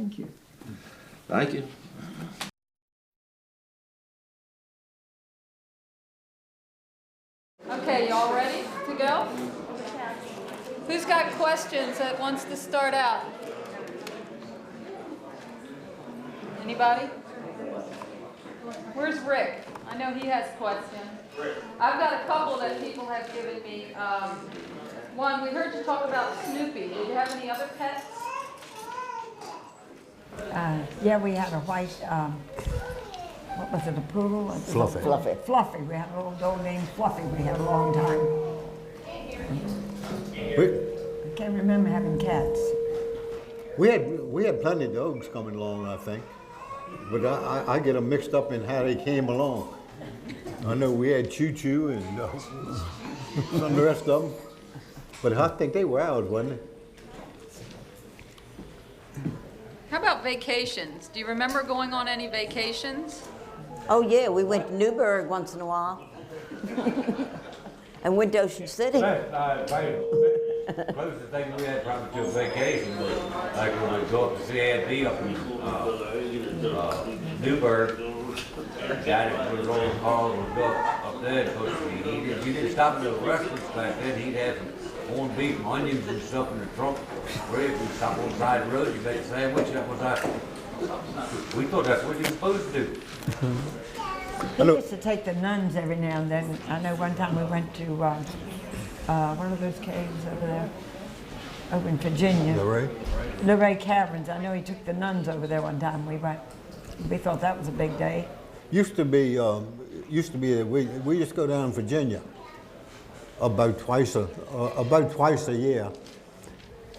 Thank you. Thank you. Okay, y'all ready to go? Who's got questions that wants to start out? Anybody? Where's Rick? I know he has questions. I've got a couple that people have given me. One, we heard you talk about Snoopy. Did you have any other pets? Yeah, we had a white, what was it, a poodle? Fluffy. Fluffy. We had a little dog named Fluffy. We had a long time. I can't remember having cats. We had plenty of dogs coming along, I think, but I get them mixed up in how they came along. I know we had Choo Choo and some of the rest of them, but I think they were ours, wasn't they? How about vacations? Do you remember going on any vacations? Oh yeah, we went to Newburgh once in a while. And went to Ocean City. Closest thing we had probably to a vacation was like when we go up to see Aunt Dee up in Newburgh. Guy that was rolling cars would go up there. You didn't stop at the restaurants back then. He'd have some corned beef and onions and stuff in the trunk. Bread, we'd stop on the side of the road. You make a sandwich. That was our. We thought that's what you were supposed to do. He used to take the nuns every now and then. I know one time we went to one of those caves over there, over in Virginia. Luray Caverns. I know he took the nuns over there one time. We went. We thought that was a big day. Used to be we used to go down to Virginia about twice a year,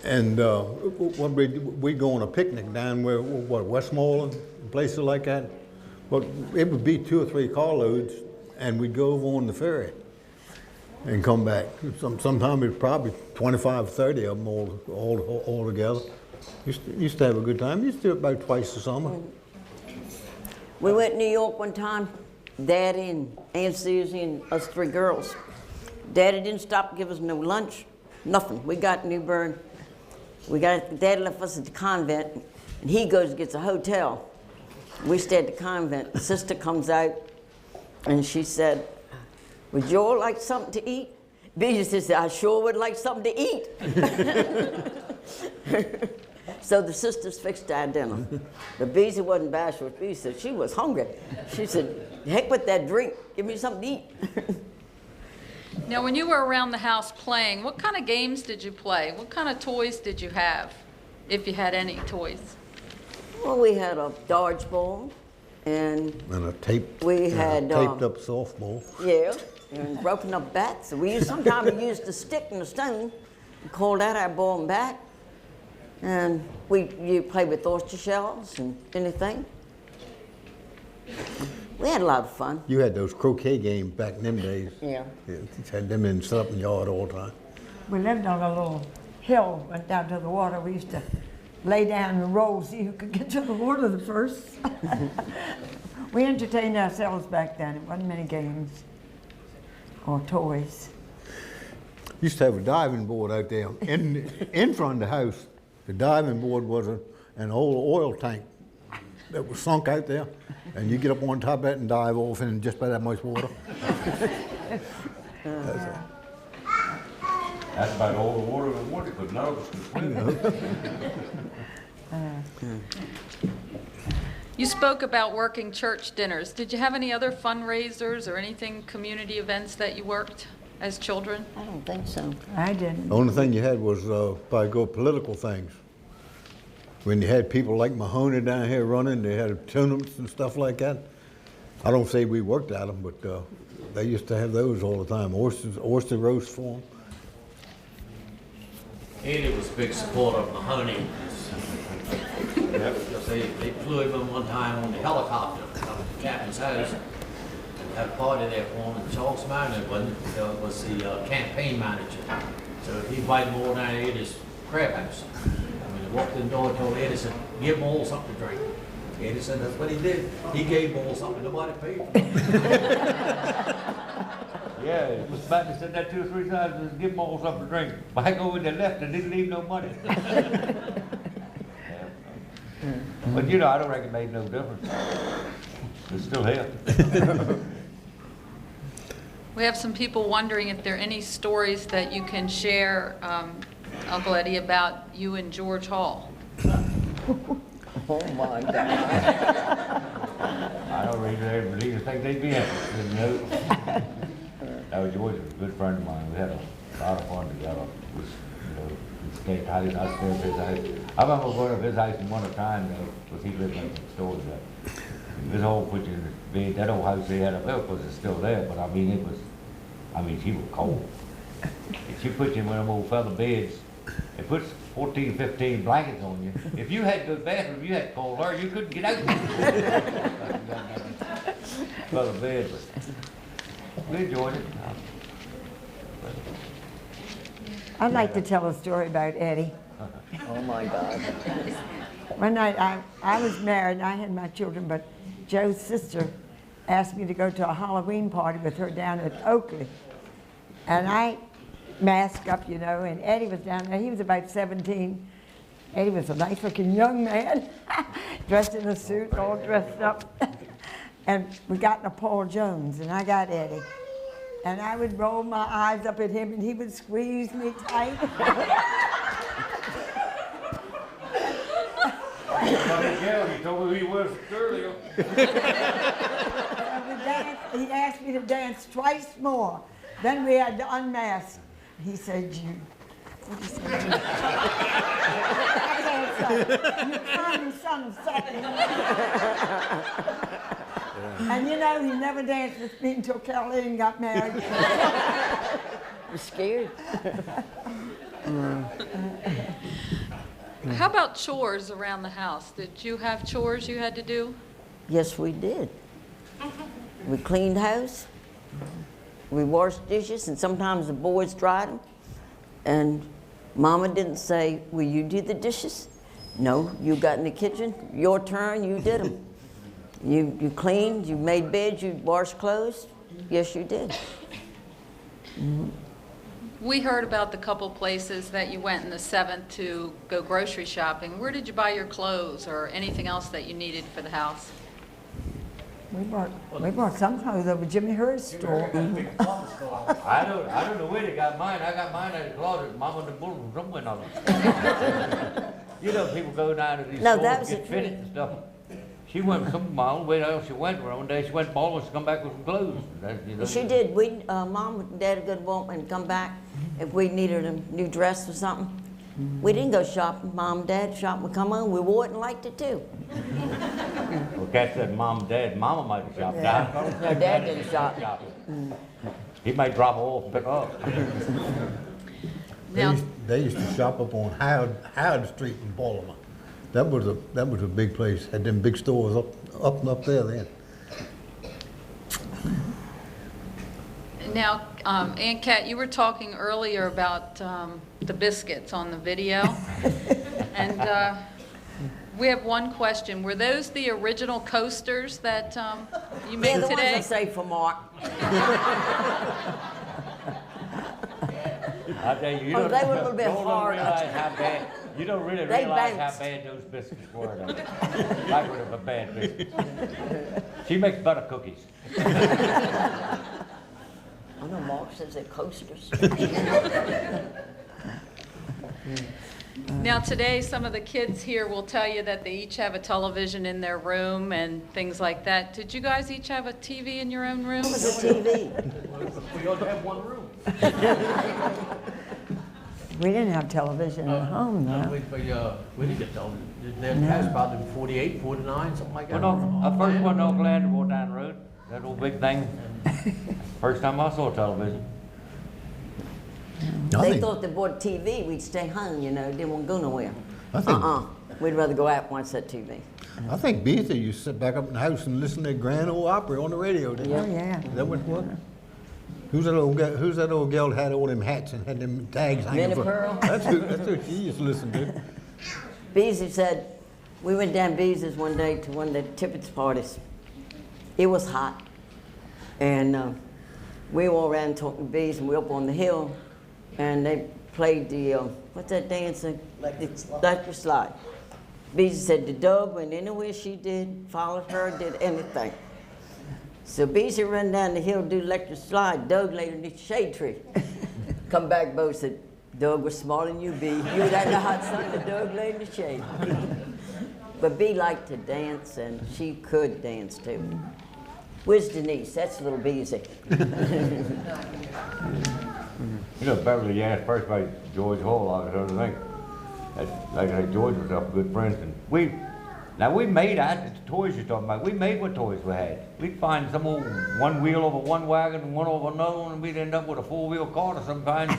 and we'd go on a picnic down where Westmoreland, places like that. But it would be 2 or 3 carloads, and we'd go over on the ferry and come back. Sometimes it was probably 25, 30 of them all together. Used to have a good time. Used to do it about twice a summer. We went to New York one time, Daddy and Aunt Susie and us 3 girls. Daddy didn't stop to give us no lunch, nothing. We got to Newburgh. Daddy left us at the convent, and he goes and gets a hotel. We stayed at the convent. The sister comes out, and she said, "Would you all like something to eat?" Beezy said, "I sure would like something to eat." So the sisters fixed our dinner. But Beezy wasn't bashful. Beezy said she was hungry. She said, "Heck with that drink. Give me something to eat." Now, when you were around the house playing, what kind of games did you play? What kind of toys did you have, if you had any toys? Well, we had a dodgeball, and a taped up softball. Yeah, and broken up bats. Sometimes we used a stick and a stone and called that our ball and bat. And you played with oyster shells and anything. We had a lot of fun. You had those croquet games back in them days. Yeah. You had them in the yard all the time. We lived on a little hill, went down to the water. We used to lay down and roll, see who could get to the water the first. We entertained ourselves back then. It wasn't many games or toys. Used to have a diving board out there in front of the house. The diving board was an old oil tank that was sunk out there, and you get up on top of it and dive off in just about that much water. That's about all the water we wanted, but none of us could swim. You spoke about working church dinners. Did you have any other fundraisers or anything, community events that you worked as children? I don't think so. I didn't. The only thing you had was probably go political things. When you had people like Mahoney down here running, they had tournaments and stuff like that. I don't say we worked at them, but they used to have those all the time. Oyster roast for them. Eddie was a big supporter of Mahoney. They flew him one time on the helicopter up at the captain's house and had a party there for him. And Charles Mahoney was the campaign manager. So he invited them all down to Eddie's crab house. When he walked in the door and told Eddie, said, "Give them all something to drink." Eddie said that's what he did. He gave them all something. Nobody paid for it. Yeah, Mr. Batley said that 2 or 3 times, just give them all something to drink. Back over they left and didn't leave no money. But you know, I don't reckon it made no difference. It still helped. We have some people wondering if there are any stories that you can share, Uncle Eddie, about you and George Hall. Oh my God. I don't really think they'd be interested, you know. No, George was a good friend of mine. We had a lot of fun together. It was, you know, we stayed, I stayed at his house. I remember going to his house one time, though, because he lived in some stores there. His old put in the bed, that old house they had up there, of course, it's still there, but I mean, it was, I mean, she was cold. If she put you in one of them old feather beds, it puts 14, 15 blankets on you. If you had to go to the bathroom, you had cold air, you couldn't get out. Feather bed, but we enjoyed it. I'd like to tell a story about Eddie. Oh my God. One night I was married and I had my children, but Joe's sister asked me to go to a Halloween party with her down at Oakley. And I masked up, you know, and Eddie was down there. He was about 17. Eddie was a nice looking young man, dressed in a suit, all dressed up. And we got in a Paul Jones, and I got Eddie. And I would roll my eyes up at him, and he would squeeze me tight. You told me who he was earlier. He asked me to dance twice more. Then we had to unmask. He said, you tiny son of something. And you know, he never danced with me until Caroline got married. I'm scared. How about chores around the house? Did you have chores you had to do? Yes, we did. We cleaned house. We washed dishes, and sometimes the boys dried them. And Mama didn't say, will you do the dishes? No, you got in the kitchen, your turn, you did them. You cleaned, you made beds, you washed clothes. Yes, you did. Mm-hmm. We heard about the couple places that you went in the 7th to go grocery shopping. Where did you buy your clothes or anything else that you needed for the house? We bought some clothes over Jimmy Hurt's store. I don't know where they got mine. I got mine at the closet. Mama and the bull was somewhere on it. You know, people go down to these stores and get fitted and stuff. She went some mile way else she went. One day she went ball and she come back with some clothes. You know. She did. Mom and Dad would go home and come back if we needed a new dress or something. We didn't go shopping. Mom and Dad shopping would come on. We wore it and liked it too. Well, Kat said Mom and Dad. Mama might have shopped. Yeah. No, Dad didn't shop. He might drop off and pick up. They used to shop up on Howard Street in Baltimore. That was a big place. Had them big stores up there then. Now, Aunt Kat, you were talking earlier about the biscuits on the video. And we have one question. Were those the original coasters that you made the today? ones I saved for Mark. I tell you, They were a little bit hard. You don't really realize how bad those biscuits were. Like with a bad biscuit. She makes butter cookies. I know Mark says they're coasters. Now today, some of the kids here will tell you that they each have a television in their room and things like that. Did you guys each have a TV in your own room? What was the TV? We ought to have one room. We didn't have television at home, though. We didn't get television. Their house probably 48, 49, something like that. Well, no, first one Uncle Landry walked down the road, that old big thing. First time I saw television. They thought they bought TV, we'd stay home, you know, didn't want to go nowhere. We'd rather go out and watch that TV. I think Beatty used to sit back up in the house and listen to Grand Ole Opry on the radio. Didn't Oh, they? yeah. Is that what it was? Who's that old girl that had all them hats and had them tags hanging? Minnie Pearl? That's who she used to listen to. Beasley said, we went down Beasley's one day to one of the Tippett's parties. It was hot. And we were all around talking to Beasley, and we were up on the hill, and they played the, what's that dance? Electric slide. Beezy said the dog went anywhere she did, followed her, did anything. So Beezy run down the hill, do electric slide. Doug laid underneath the shade tree. Come back, Bo said, Doug was smaller than you, Bee. You was out in the hot sun, the dog laid in the shade. But Bee liked to dance, and she could dance too. Where's Denise? That's little Beezy. You know, Beverly, you asked first about George Hall, I was going to think. Like I said, George was up good friends, and we made the toys you're talking about. We made what toys we had. We'd find some old one wheel over one wagon and one over another one, and we'd end up with a four-wheel cart of some kind.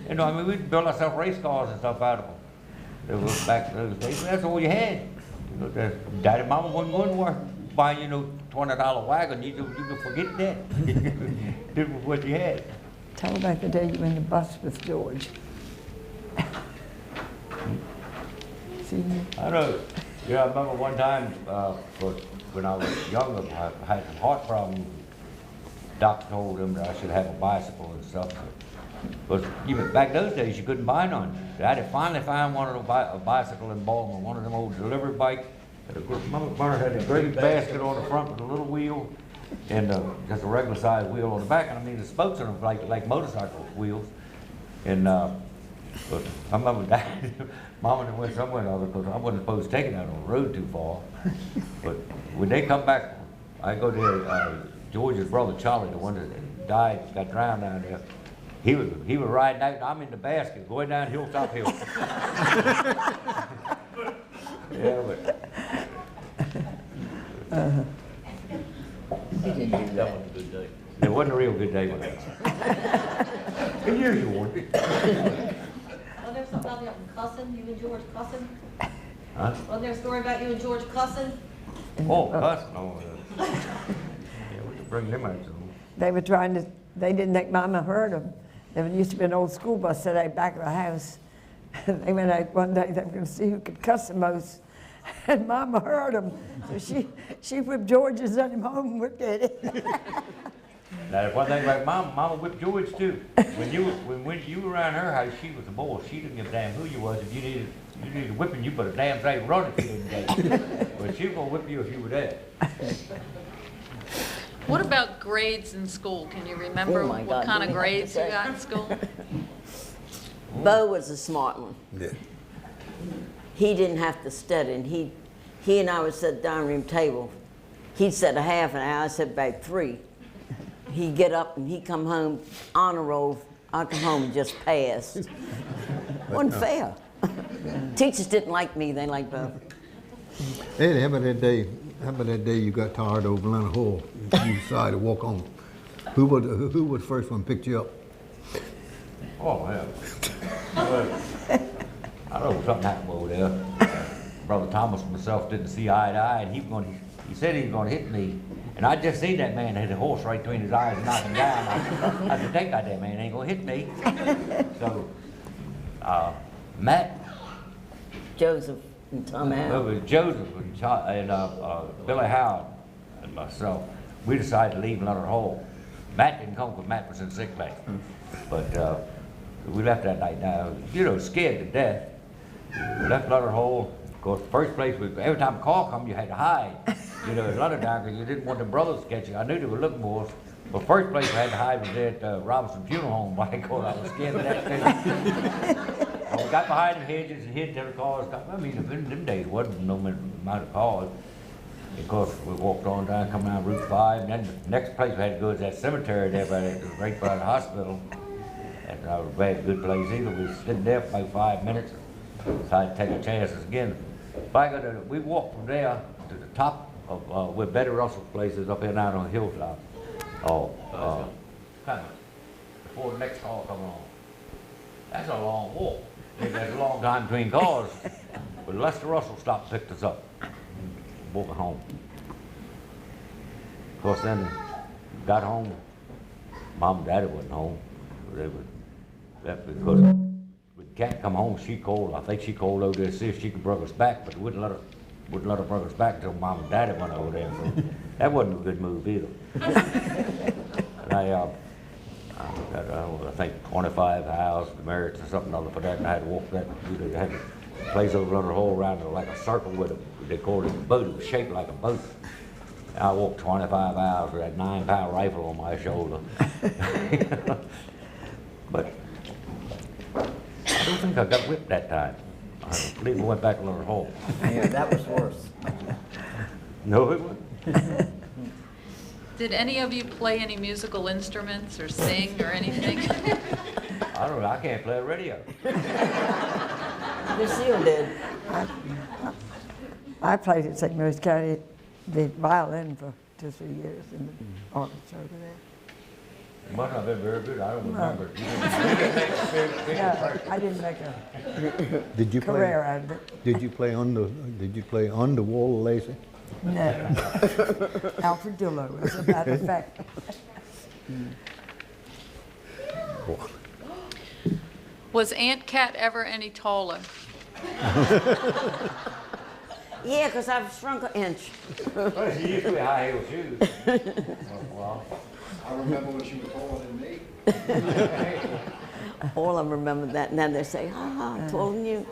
You know, I mean, we'd build ourselves race cars and stuff out of them. It was back in those days. That's all you had. You know, Daddy and Mama wasn't going to buy, you know, $20 wagon. You could forget that. Did with what you had. Tell about the day you were in the bus with George. See? I know. Yeah, I remember one time when I was younger, I had some heart problems. Doc told him that I should have a bicycle and stuff. But even back those days, you couldn't buy none. So I had to finally find one of a bicycle in Baltimore, one of them old delivery bikes. Mother had a great basket on the front with a little wheel and just a regular size wheel on the back. And I mean, the spokes on them like motorcycle wheels. And but I remember Dad, Mama went somewhere or other because I wasn't supposed to take it out on the road too far. But when they come back, I go to George's brother Charlie, the one that died, got drowned down there. He was riding out, and I'm in the basket, going down Hilltop Hill. Yeah, but That wasn't a good day. it wasn't a real good day with us. The usual one. Wasn't there something about them cussing, you and George cussing? Huh? Wasn't there a story about you and George cussing? Oh, cuss? No. Yeah, we could bring them out. They were trying to, they didn't think Mama heard them. There used to be an old school bus set out back of the house. They went out one day, they were going to see who could cuss the most. And Mama heard them. So she whipped George and sent him home and whipped Eddie. Now, one thing about Mama whipped George too. When you were around her house, she was a boy. She didn't give a damn who you was. If you needed whipping, you put a damn thing running if you didn't get it. But she was gonna whip you if you were there. What about grades in school? Can you remember Oh my what God, kind of do we have to grades you say? got in school? Bo was a smart one. Yeah. He didn't have to study, and he and I would sit down room table. He'd sit a half an hour, I sit about 3. He'd get up and he'd come home, honor roll. I'd come home and just pass. Wasn't fair. Teachers didn't like me, they liked Bo. Eddie, how about that day you got tired over Atlanta Hall and you decided to walk on? Who was the first one picked you up? Oh, yeah. Well, I don't know, something happened over there. Brother Thomas and myself didn't see eye to eye, and he said he was going to hit me. And I just seen that man hit a horse right between his eyes and knock him down. I said, that goddamn man ain't going to hit me. So, Matt, Joseph and Tom it Allen. was Joseph and Billy Howard and myself, we decided to leave Leonard Hall. Matt didn't come because Matt was in sick bay. But we left that night now, you know, scared to death. We left Leonard Hall. Of course, first place, every time a call come, you had to hide. You know, in Leonard down because you didn't want the brothers to catch you. I knew they were looking for us. But first place I had to hide was there at Robinson Funeral Home, because I was scared of that thing. We got behind the hedges and hid till the cars come. I mean, in them days, wasn't no amount of cars. Of course, we walked on down, come down Route 5, and then the next place we had to go is that cemetery there, right by the hospital. And that was a very good place either. We was sitting there for about 5 minutes, decided to take our chances again. We walked from there to the top of where Betty Russell's place is up here down on the hilltop. Kind of before the next car come on. That's a long walk. There's a long time between cars. But Lester Russell stopped and picked us up. Walking home. Of course, then got home. Mom and Daddy wasn't home. That because we can't come home. She called. I think she called over there to see if she could bring us back, but wouldn't let her bring us back until Mom and Daddy went over there. So that wasn't a good move either. And I think 25 hours, the merits or something other for that, and I had to walk that. I had to place over under the hole around like a circle with they called it a boat. It was shaped like a boat. I walked 25 hours with that 9-pound rifle on my shoulder. But I don't think I got whipped that time. I believe I went back under the hole. Yeah, that was worse. No, it wasn't. Did any of you play any musical instruments or sing or anything? I don't know. I can't play a radio. Lucille did. I played at St. Mary's County the violin for 2 or 3 years in the orchestra over there. It must not have been very good. I don't remember. No, I didn't make a Did you career play? out of it. Did you play on the? Did you play on the wall, Lacey? No. Alfred Dillo, as a matter of fact. Was Aunt Cat ever any taller? Yeah, because I've shrunk an inch. Well, she used to wear high heel shoes. Well, I remember when she was taller than me. All of them remember that, and then they say, I'm taller than you.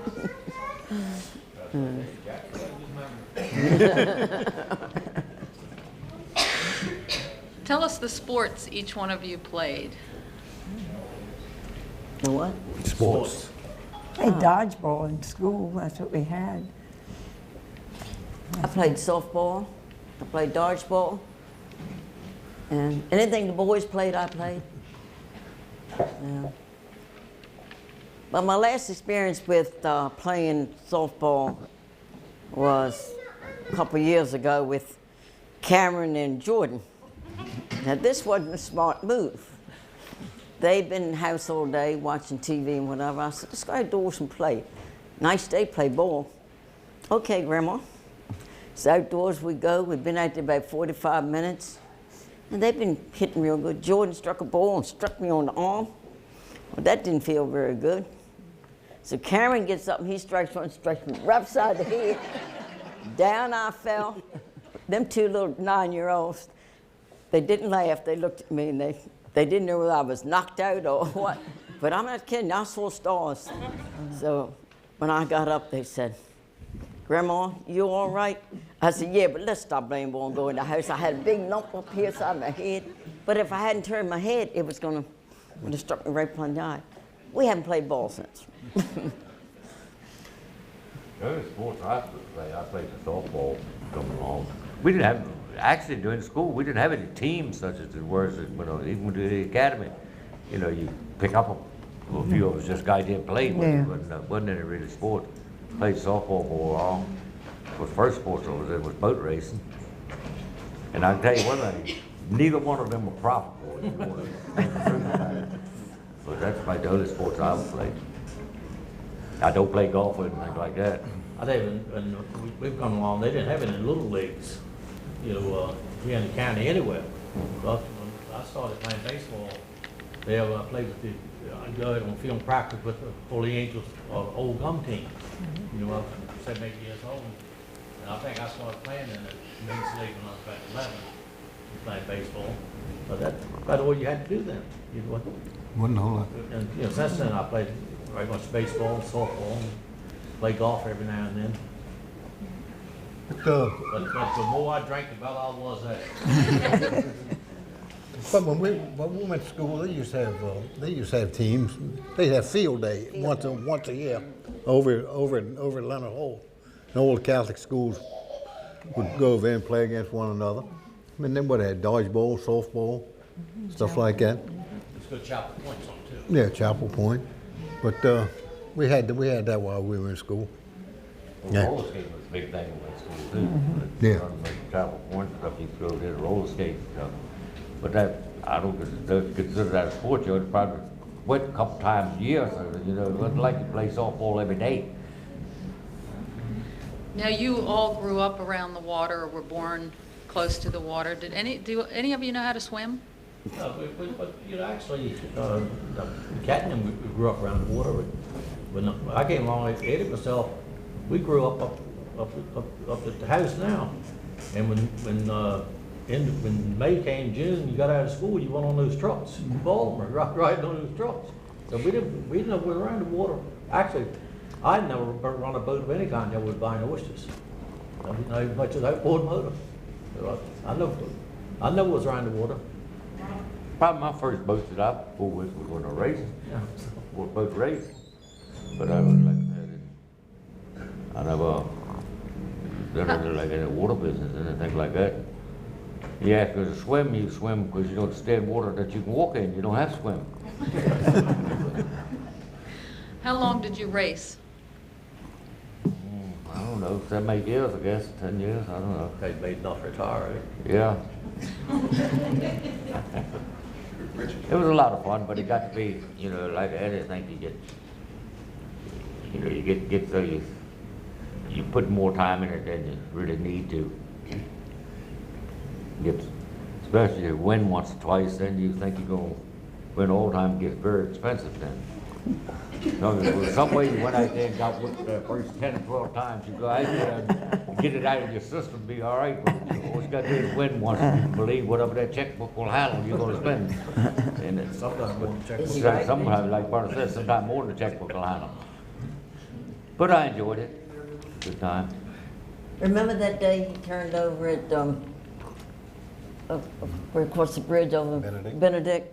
Tell us the sports each one of you played. The what? Sports. Hey, dodgeball in school, that's what we had. I played softball. I played dodgeball. And anything the boys played, I played. Yeah. But my last experience with playing softball was a couple of years ago with Cameron and Jordan. Now, this wasn't a smart move. They'd been in the house all day watching TV and whatever. I said, let's go outdoors and play. Nice day, play ball. Okay, Grandma. So outdoors we go. We've been out there about 45 minutes. And they've been hitting real good. Jordan struck a ball and struck me on the arm. Well, that didn't feel very good. So Cameron gets up and he strikes one, strikes me right beside the head. Down I fell. Them two little 9-year-olds, they didn't laugh. They looked at me and they didn't know whether I was knocked out or what. But I'm not kidding, I saw stars. So when I got up, they said, Grandma, you all right? I said, yeah, but let's stop playing ball and go in the house. I had a big lump up here side of my head. But if I hadn't turned my head, it would have struck me right behind the eye. We haven't played ball since. the other sports I played the softball coming along. We didn't have, actually during school, we didn't have any teams such as there were, even to the academy. You know, you pick up a few of us just got there and played, but Yeah. wasn't any really sport. Played softball for a while. The first sport I was in was boat racing. And I can tell you one thing, neither one of them were profitable. But that's about the only sports I ever played. I don't play golf or anything like that. I tell you, when we've come along, they didn't have any little leagues, you know, here in the county anywhere. But when I started playing baseball, there I played with I'd go out on field practice with the Holy Angels old gum team. You know, I was 7, 8 years old. And I think I started playing in the men's league when I was about 11, playing baseball. But that's about all you had to do then. You know, Wasn't a whole lot. and you know, since then I played very much baseball and softball and play golf every now and then. But the more I drank, the better I was at it. But when we went to school, they used to have teams. They'd have field day once a year over at Leonard Hall. And all the Catholic schools would go over and play against one another. And then what they had dodgeball, softball, stuff like that. It's good Chapel Point's on too. Yeah, Chapel Point. But we had that while we were in school. Yeah. Roller skating was a big thing in my school too. Yeah. Chapel Point stuff, you go there, roller skate stuff. But that, I don't consider that a sport. You probably went a couple times a year, so you know, it wasn't like you play softball every day. Now, you all grew up around the water or were born close to the water. Do any of you know how to swim? No, but you know, actually, Catton, we grew up around the water. When I came along, Eddie and myself, we grew up at the house now. And when May came, June, you got out of school, you went on those trucks, Baltimore, riding on those trucks. So we didn't know we were around the water. Actually, I never run a boat of any kind that was buying oysters. I didn't know as much as outboard motor. So I know what's around the water. Probably my first boat that I pulled with was when I raced, Yeah. was boat race. But I was like that. I never done anything like in the water business, anything like that. You ask her to swim, you swim because you don't stay in water that you can walk in. You don't have to swim. How long did you race? I don't know, 7, 8 years, I guess, 10 years, I don't know. They made enough retire, right? Yeah. It was a lot of fun, but it got to be, you know, like anything you get so you put more time in it than you really need to. Especially if you win once or twice, then you think you're going to win all the time, it gets very expensive then. No, there was some way you went out there and got whipped the first 10 or 12 times, you go out there and get it out of your system, be all right, but all you got to do is win once, and you believe whatever that checkbook will handle, you're going to spend. And it's Sometimes more than check. sometimes, like Barney said, sometimes more than the checkbook will handle. But I enjoyed it, good time. Remember that day he turned over at, where across the bridge over Benedict?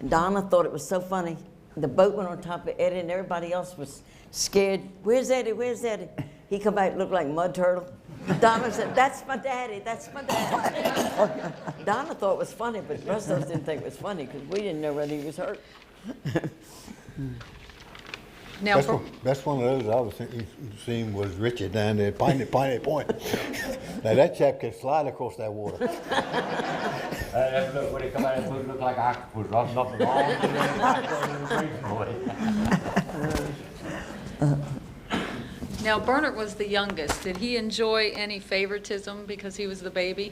Donna thought it was so funny. The boat went on top of Eddie and everybody else was scared. Where's Eddie? Where's Eddie? He come back, looked like Mud Turtle. Donna said, that's my daddy, that's my daddy. Donna thought it was funny, but the rest of us didn't think it was funny because we didn't know whether he was hurt. Now, That's one of those I was seeing was Richard down there at Piney Point. Now that chap could slide across that water. Look, when he come out of the boat, it looked like octopus, nothing wrong. now Bernard was the youngest. Did he enjoy any favoritism because he was the baby?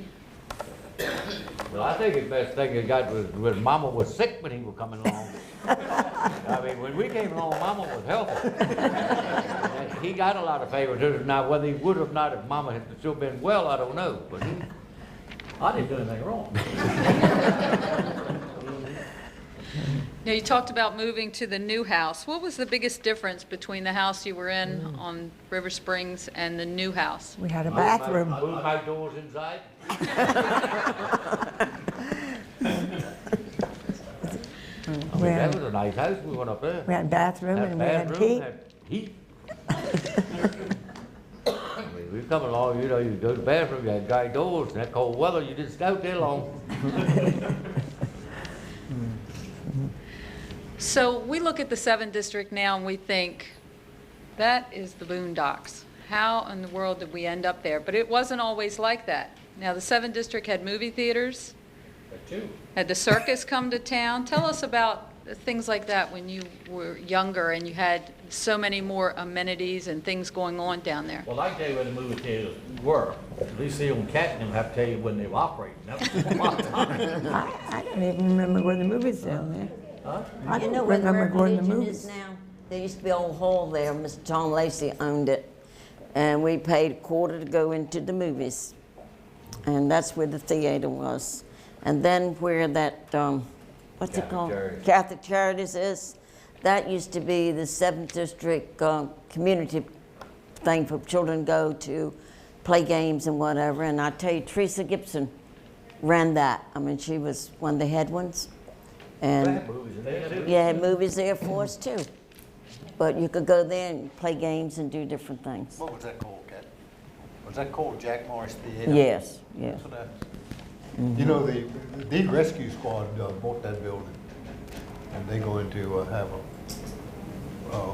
Well, I think the best thing he got was when Mama was sick when he was coming along. I mean, when we came along, Mama was healthy. And he got a lot of favoritism. Now, whether he would have not if Mama had still been well, I don't know. But I didn't do anything wrong. Now, you talked about moving to the new house. What was the biggest difference between the house you were in on River Springs and the new house? We had a bathroom. Move my doors inside. I mean, that was a nice house. We went up there. We had a bathroom Had and we had bathroom, heat. had heat. I mean, we come along, you know, you go to the bathroom, you had guy doors, and that cold weather, you didn't stay out there long. So we look at the 7th District now and we think, that is the boondocks. How in the world did we end up there? But it wasn't always like that. Now, the 7th District had movie theaters, had the circus come to town. Tell us about things like that when you were younger and you had so many more amenities and things going on down there. Well, I can tell you where the movie theaters were. At least here on Canton, I have to tell you when they were operating. That was a long time. I don't even remember where the movies down there. Huh? I You don't know where the remember going to Religion movies. is now? There used to be an old hall there. Mr. Tom Lacey owned it. And we paid $1 to go into the movies. And that's where the theater was. And then where that, what's it called? Catholic Charities is. That used to be the 7th District community thing for children to go to play games and whatever. And I tell you, Teresa Gibson ran that. I mean, she was one of the head ones. And Movies in there too. yeah, had movies there for us too. But you could go there and play games and do different things. What was that called, Cat? Was that called Jack Morris Theater? Yes, yes. That's what that- You know, the rescue squad bought that building, and they're going to have a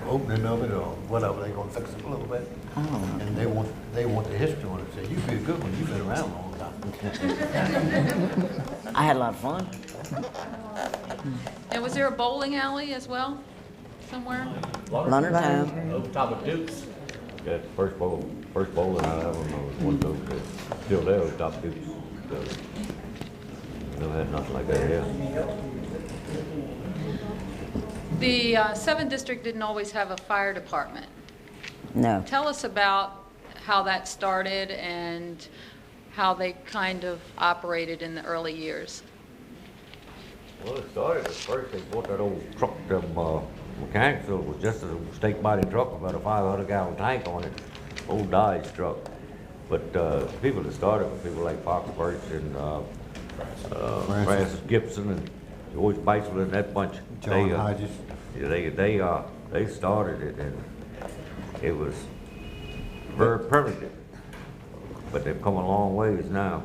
opening of it or whatever. They're going to fix it a little bit, and they want the history on it. Say, you'd be a good one. You've been around a long time. I had a lot of fun. And was there a bowling alley as well, somewhere? London Town. Over top of Duke's. Yeah, first bowling I ever know was one of those that still there was top Dukes. So, never had nothing like that here. The 7th District didn't always have a fire department. No. Tell us about how that started and how they kind of operated in the early years. Well, it started at first, they bought that old truck, them mechanic facility was just a stake body truck with about a 500-gallon tank on it, old Dodge truck. But people that started were people like Fox Birch and Francis Gibson and George Batesville and that bunch. John Hodges. They started it, and it was very primitive. But they've come a long ways now.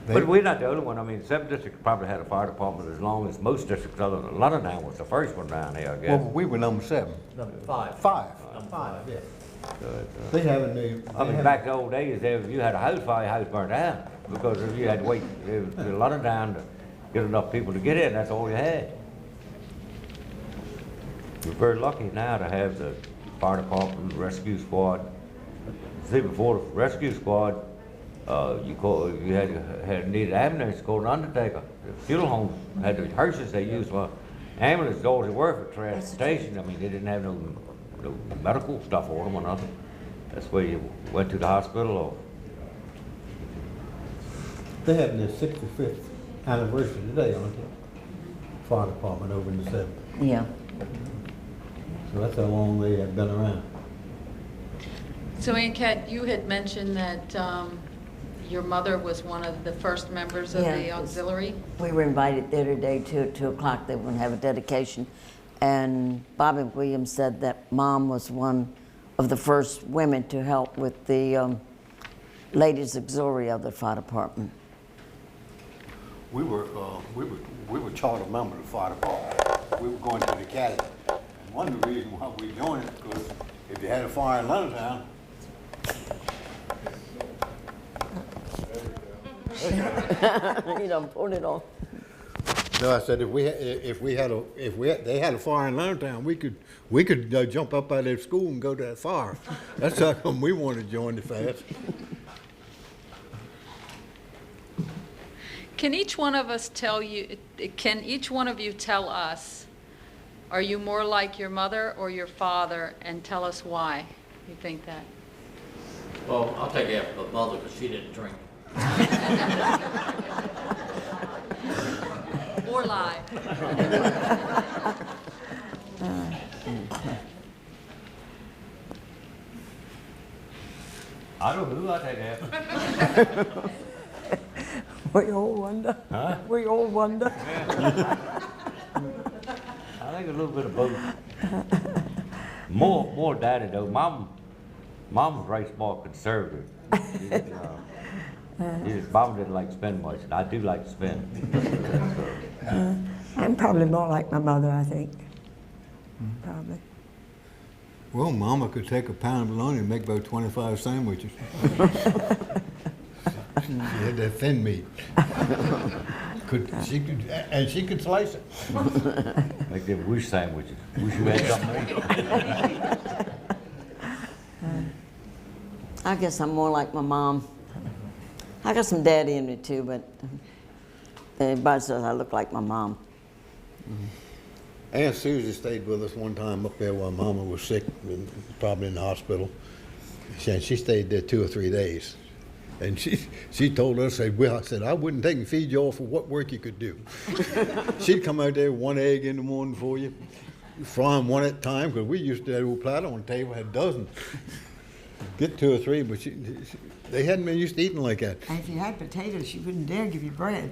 But we're not the only one. I mean, 7th District probably had a fire department as long as most districts other than Londontown was the first one down here, I guess. Well, we were number 7. Number 5. 5. Number 5, yeah. They haven't. I mean, back in the old days, if you had a house fire, your house burned down. Because if you had to wait to Londontown to get enough people to get in, that's all you had. We're very lucky now to have the fire department, the rescue squad. See, before the rescue squad, you had needed ambulance to call an undertaker. The funeral home had the hearses they used for ambulance always were for transportation. I mean, they didn't have no medical stuff on them or nothing. That's where you went to the hospital or. They having their 65th anniversary today, aren't they? Fire department over in the 7th. Yeah. So that's how long they have been around. So Aunt Kat, you had mentioned that your mother was one of the first members of the auxiliary? We were invited there today too at 2 o'clock. They were going to have a dedication. And Bobby Williams said that Mom was one of the first women to help with the ladies auxiliary of the fire department. We were charter members of the fire department. We were going to the academy. And one of the reasons why we joined it because if you had a fire in Londontown, You done pulled it off. no, I said they had a fire in Londontown, we could jump up out of school and go to that fire. That's how come we wanted to join the fast. Can each one of us can each one of you tell us, are you more like your mother or your father, and tell us why you think that? Well, I'll take after my mother because she didn't drink. Or lie? I don't know who I take after. We all wonder. Huh? We all wonder. I think a little bit of both. More daddy though. Mom was raised more conservative. Mom didn't like to spend much, and I do like to spend. I'm probably more like my mother, I think. Probably. Well, Mama could take a pound of bologna and make about 25 sandwiches. She had that thin meat. She could slice it. Like them wish sandwiches. Wish you had something more. I guess I'm more like my mom. I got some daddy in me too, but everybody says I look like my mom. Aunt Susie stayed with us one time up there while Mama was sick, probably in the hospital. She stayed there 2 or 3 days. And she told us, I said, I wouldn't take and feed you all for what work you could do. She'd come out there with 1 egg in the morning for you, fry them one at a time, because we used to have a little platter on the table, had a dozen. Get 2 or 3, but they hadn't been used to eating like that. And if you had potatoes, she wouldn't dare give you bread.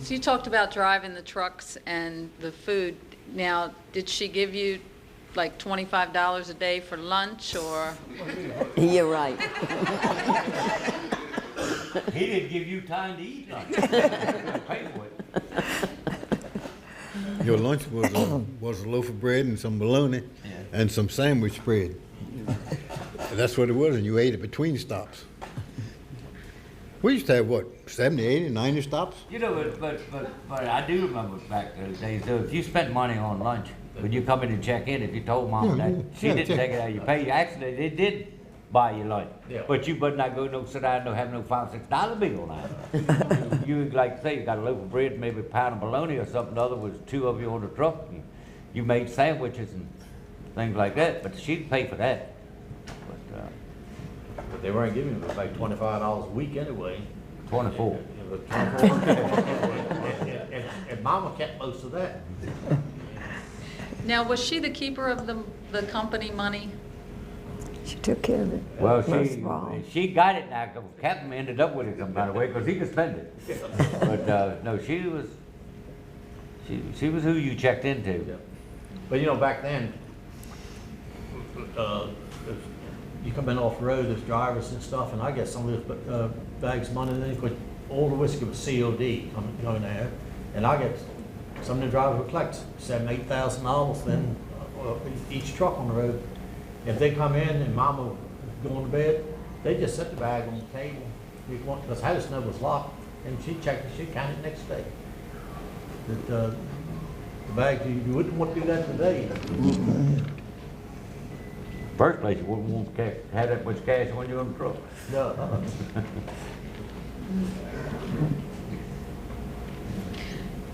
So you talked about driving the trucks and the food. Now, did she give you like $25 a day for lunch, or? You're right. He didn't give you time to eat lunch. Pay for it. Your lunch was a loaf of bread and some bologna and some sandwich bread. That's what it was, and you ate it between stops. We used to have, what, 70, 80, 90 stops? You know, but I do remember back those days, though, if you spent money on lunch, when you come in and check in, if you told Mom that she didn't take it out of your pay, actually, they did buy you lunch. Yeah. But you better not go sit down and have no $5 or $6 bill on that. you like say, you got a loaf of bread, maybe a pound of bologna or something, the other was 2 of you on the truck. And you made sandwiches and things like that, but she'd pay for that. But they weren't giving me about $25 a week anyway. 24. It was 24. And Mama kept most of that. Now, was she the keeper of the company money? She took care of it. Well, most of all. she got it now. Captain ended up with it some kind of way because he could spend it. But no, she was who you checked into. Yeah. But you know, back then, you come in off the road, there's drivers and stuff, and I get some of those bags of money, and then because all the whiskey was COD coming there, and I get some of the drivers would collect $7,000, $8,000 then each truck on the road. If they come in and Mama was going to bed, they just set the bag on the table. Because house snow was locked, and she checked it, she counted the next day. But, the bag, you wouldn't want to do that today. First place, you wouldn't want to have that much cash when you're in the truck. No.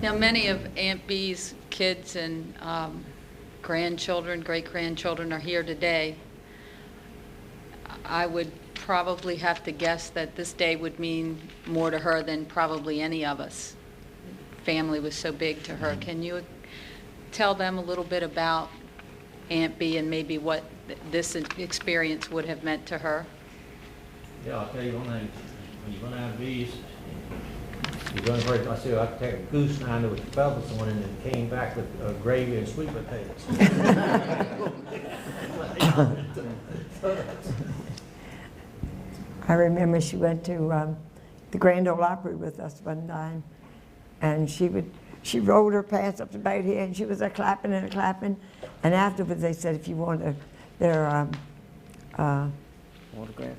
Now, many of Aunt Bee's kids and grandchildren, great-grandchildren are here today. I would probably have to guess that this day would mean more to her than probably any of us. Family was so big to her. Can you tell them a little bit about Aunt Bee and maybe what this experience would have meant to her? Yeah, I'll tell you one thing. When you run out of bees, you're going very, I said, I could take a goose down there with feathers on it and came back with gravy and sweet potatoes. I remember she went to the Grand Ole Opry with us one time, and she rolled her pants up to about here, and she was clapping and clapping. And afterwards, they said, if you want their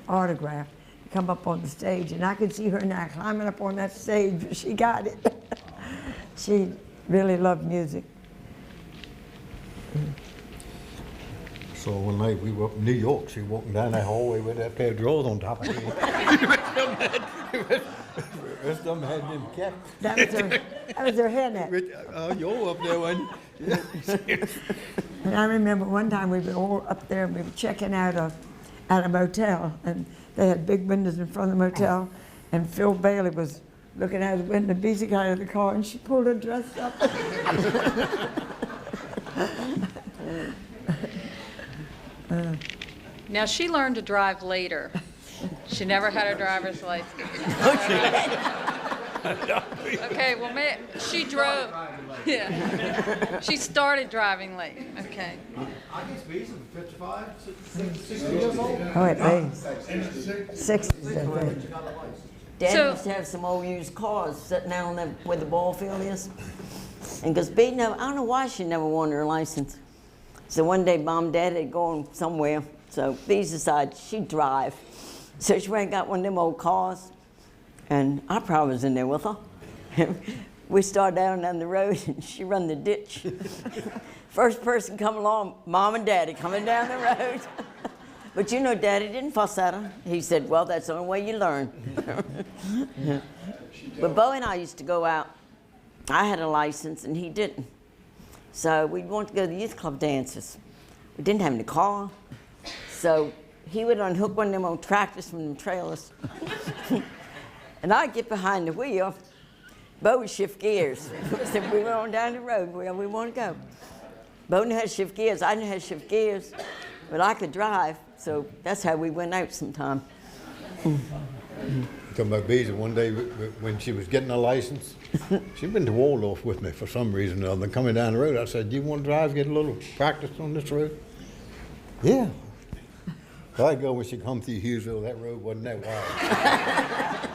autograph, come up on the stage. And I could see her now climbing up on that stage, but she got it. She really loved music. So one night we were up in New York, she walking down that hallway with that pair of drawers on top of her. The rest of them had them kept. That was her hairnet. Oh, you're up there, wasn't you? And I remember one time we were all up there and we were checking out at a motel, and they had big windows in front of the motel, and Phil Bailey was looking out the window. Beezy got out of the car and she pulled her dress up. Now, she learned to drive later. She never had her driver's license. Okay, well, she drove. Yeah. She started driving late. Okay. I guess bees are 55, 60 years old. Oh, at least 60s, I think. Dad So- used to have some old used cars sitting out on where the ball field is. And because Bee never, I don't know why she never wanted her license. So one day, Mom and Dad had gone somewhere. So Bee decided she'd drive. So she went and got one of them old cars. And I probably was in there with her. We started down the road and she run the ditch. First person come along, Mom and Daddy coming down the road. But you know, Daddy didn't fuss at her. He said, well, that's the only way you learn. But Bo and I used to go out. I had a license and he didn't. So we'd want to go to the youth club dances. We didn't have any car. So he would unhook one of them old tractors from the trailers. And I'd get behind the wheel. Bo would shift gears. So we went on down the road where we want to go. Bo knew how to shift gears. I knew how to shift gears, but I could drive. So that's how we went out sometime. Talking about Beezy, one day when she was getting her license, she'd been to Waldorf with me for some reason or other. Coming down the road, I said, do you want to drive, get a little practice on this road? Yeah. So I go when she come through Hughesville, that road wasn't that wide.